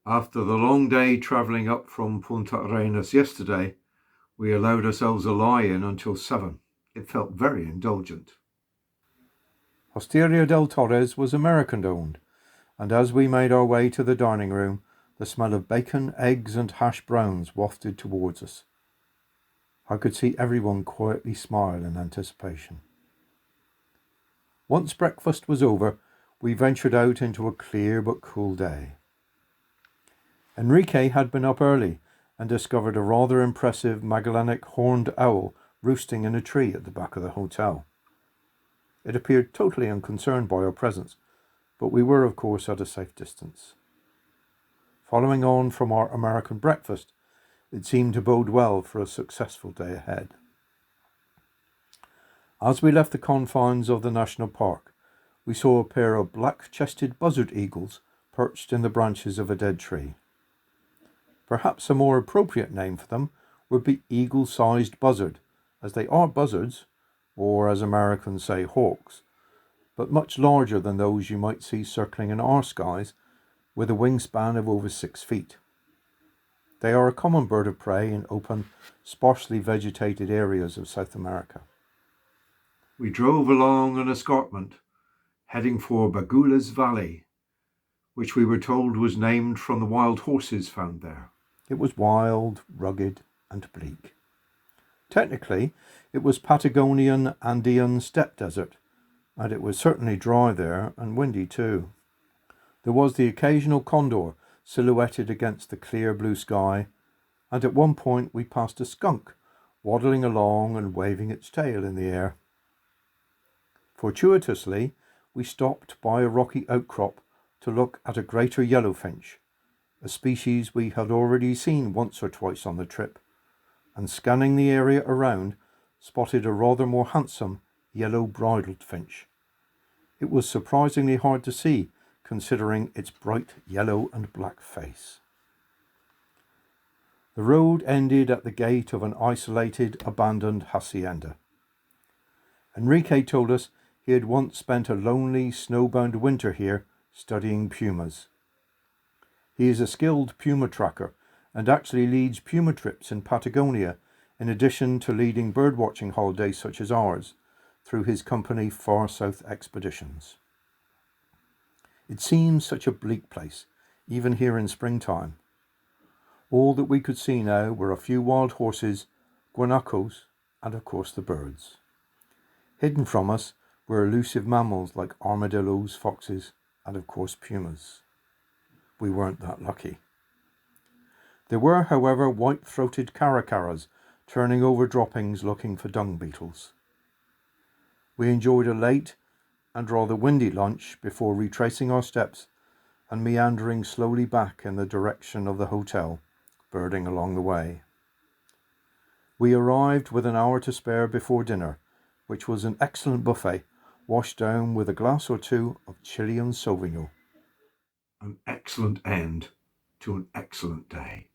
After the long day travelling up from Punta Arenas yesterday, we allowed ourselves a lie-in until 7. It felt very indulgent. Hosteria del Torres was American-owned, and as we made our way to the dining room, the smell of bacon, eggs and hash browns wafted towards us. I could see everyone quietly smile in anticipation. Once breakfast was over, we ventured out into a clear but cool day. Enrique had been up early and discovered a rather impressive Magellanic horned owl roosting in a tree at the back of the hotel. It appeared totally unconcerned by our presence, but we were, of course, at a safe distance. Following on from our American breakfast, it seemed to bode well for a successful day ahead. As we left the confines of the national park, we saw a pair of black-chested buzzard eagles perched in the branches of a dead tree. Perhaps a more appropriate name for them would be eagle-sized buzzard, as they are buzzards, or as Americans say, hawks, but much larger than those you might see circling in our skies, with a wingspan of over 6 feet. They are a common bird of prey in open, sparsely vegetated areas of South America. We drove along an escarpment, heading for Bagula's Valley, which we were told was named from the wild horses found there. It was wild, rugged, and bleak. Technically, it was Patagonian Andean steppe desert, and it was certainly dry there and windy too. There was the occasional condor silhouetted against the clear blue sky, and at one point we passed a skunk waddling along and waving its tail in the air. Fortuitously, we stopped by a rocky outcrop to look at a greater yellowfinch, a species we had already seen once or twice on the trip, and scanning the area around, spotted a rather more handsome yellow-bridled finch. It was surprisingly hard to see, considering its bright yellow and black face. The road ended at the gate of an isolated, abandoned hacienda. Enrique told us he had once spent a lonely, snowbound winter here studying pumas. He is a skilled puma tracker and actually leads puma trips in Patagonia, in addition to leading birdwatching holidays such as ours, through his company Far South Expeditions. It seems such a bleak place, even here in springtime. All that we could see now were a few wild horses, guanacos, and of course the birds. Hidden from us were elusive mammals like armadillos, foxes, and of course pumas. We weren't that lucky. There were, however, white-throated caracaras turning over droppings looking for dung beetles. We enjoyed a late and rather windy lunch before retracing our steps and meandering slowly back in the direction of the hotel, birding along the way. We arrived with an hour to spare before dinner, which was an excellent buffet, washed down with a glass or two of Chilean Sauvignon. An excellent end to an excellent day.